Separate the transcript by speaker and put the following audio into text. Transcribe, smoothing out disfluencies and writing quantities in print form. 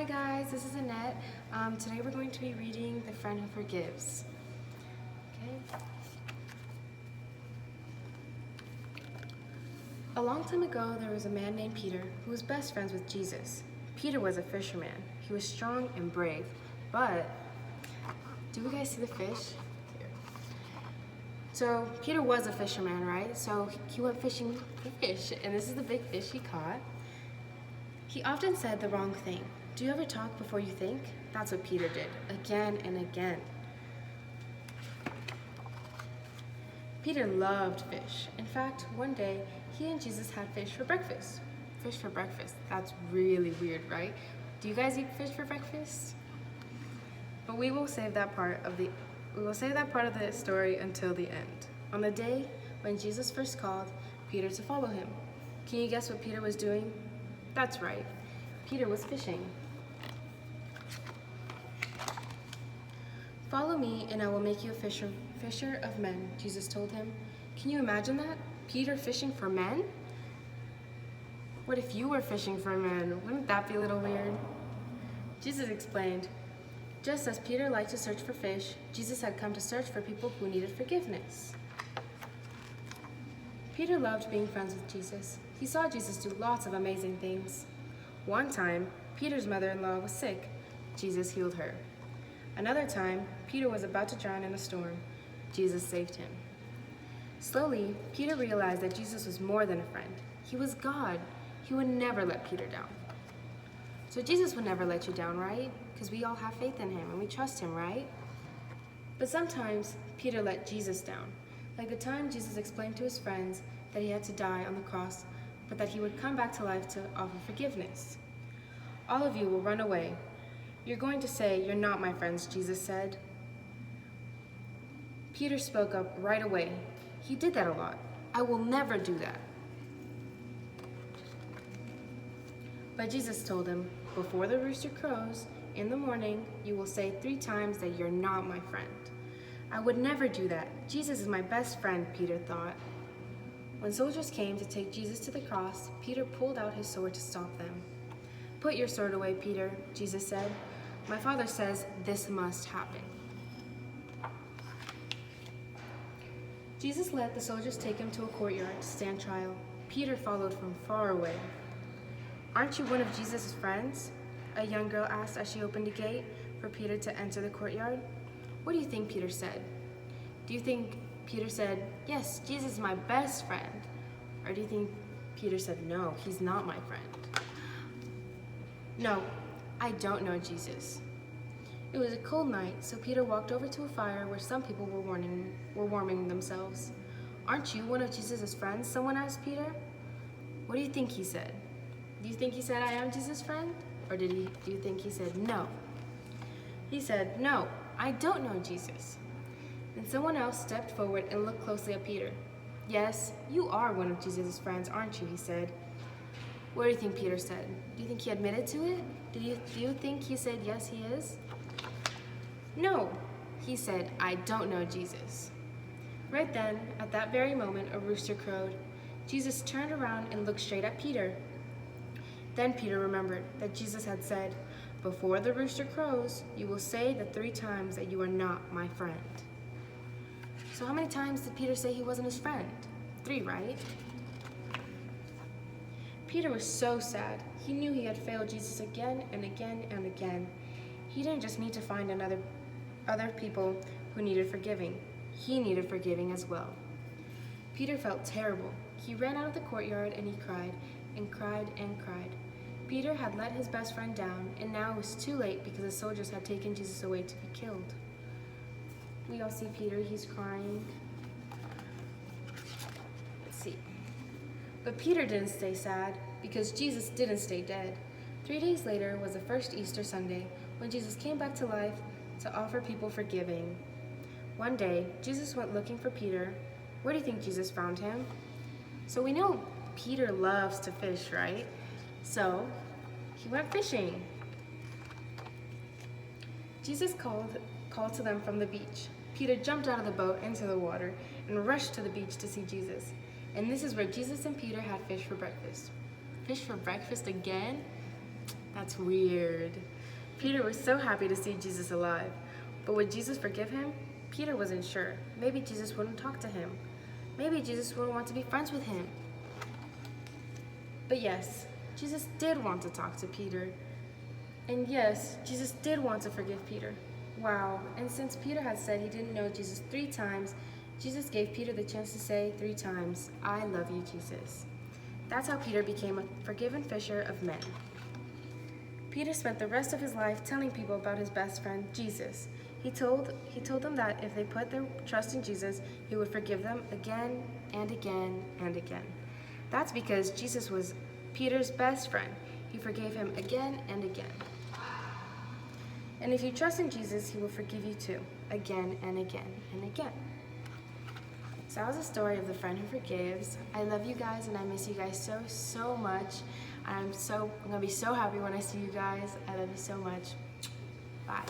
Speaker 1: Hi guys, this is Annette. Today we're going to be reading The Friend Who Forgives. Okay. A long time ago, there was a man named Peter who was best friends with Jesus. Peter was a fisherman. He was strong and brave, but do you guys see the fish? Here. So Peter was a fisherman, right? So he went fishing for fish, and this is the big fish he caught. He often said the wrong thing. Do you ever talk before you think? That's what Peter did, again and again. Peter loved fish. In fact, one day, he and Jesus had fish for breakfast. Fish for breakfast. That's really weird, right? Do you guys eat fish for breakfast? But we will save that part of the story until the end. On the day when Jesus first called Peter to follow him. Can you guess what Peter was doing? That's right. Peter was fishing. Follow me and I will make you a fisher of men, Jesus told him. Can you imagine that? Peter fishing for men? What if you were fishing for men? Wouldn't that be a little weird? Jesus explained, just as Peter liked to search for fish, Jesus had come to search for people who needed forgiveness. Peter loved being friends with Jesus. He saw Jesus do lots of amazing things. One time, Peter's mother-in-law was sick. Jesus healed her. Another time, Peter was about to drown in a storm. Jesus saved him. Slowly, Peter realized that Jesus was more than a friend. He was God. He would never let Peter down. So Jesus would never let you down, right? Because we all have faith in him and we trust him, right? But sometimes, Peter let Jesus down. Like the time Jesus explained to his friends that he had to die on the cross, but that he would come back to life to offer forgiveness. All of you will run away. You're going to say, "You're not my friends," Jesus said. Peter spoke up right away. He did that a lot. I will never do that. But Jesus told him, before the rooster crows in the morning, you will say 3 times that you're not my friend. I would never do that. Jesus is my best friend, Peter thought. When soldiers came to take Jesus to the cross, Peter pulled out his sword to stop them. Put your sword away, Peter, Jesus said. My Father says this must happen. Jesus let the soldiers take him to a courtyard to stand trial. Peter followed from far away. Aren't you one of Jesus' friends? A young girl asked as she opened a gate for Peter to enter the courtyard. What do you think Peter said? Do you think Peter said, yes, Jesus is my best friend? Or do you think Peter said, no, he's not my friend? No, I don't know Jesus. It was a cold night, so Peter walked over to a fire where some people were warming themselves. Aren't you one of Jesus' friends? Someone asked Peter. What do you think he said? Do you think he said, I am Jesus' friend? Or do you think he said, no? He said, no, I don't know Jesus. Then someone else stepped forward and looked closely at Peter. Yes, you are one of Jesus' friends, aren't you? He said. What do you think Peter said? Do you think he admitted to it? Do you think he said, yes, he is? No, he said, I don't know Jesus. Right then, at that very moment, a rooster crowed. Jesus turned around and looked straight at Peter. Then Peter remembered that Jesus had said, before the rooster crows, you will say the 3 times that you are not my friend. So how many times did Peter say he wasn't his friend? 3, right? Peter was so sad. He knew he had failed Jesus again and again and again. He didn't just need to find other people who needed forgiving. He needed forgiving as well. Peter felt terrible. He ran out of the courtyard and he cried and cried and cried. Peter had let his best friend down, and now it was too late because the soldiers had taken Jesus away to be killed. We all see Peter, he's crying. Let's see. But Peter didn't stay sad because Jesus didn't stay dead. 3 days later was the first Easter Sunday when Jesus came back to life to offer people forgiving. One day, Jesus went looking for Peter. Where do you think Jesus found him? So we know Peter loves to fish, right? So he went fishing. Jesus called to them from the beach. Peter jumped out of the boat into the water and rushed to the beach to see Jesus. And this is where Jesus and Peter had fish for breakfast. Fish for breakfast again? That's weird. Peter was so happy to see Jesus alive. But would Jesus forgive him? Peter wasn't sure. Maybe Jesus wouldn't talk to him. Maybe Jesus wouldn't want to be friends with him. But yes, Jesus did want to talk to Peter. And yes, Jesus did want to forgive Peter. Wow, and since Peter had said he didn't know Jesus 3 times, Jesus gave Peter the chance to say 3 times, "I love you, Jesus." That's how Peter became a forgiven fisher of men. Peter spent the rest of his life telling people about his best friend, Jesus. He told them that if they put their trust in Jesus, he would forgive them again and again and again. That's because Jesus was Peter's best friend. He forgave him again and again. And if you trust in Jesus, he will forgive you too, again and again and again. So that was the story of the friend who forgives. I love you guys and I miss you guys so, so much. I'm gonna be so happy when I see you guys. I love you so much. Bye.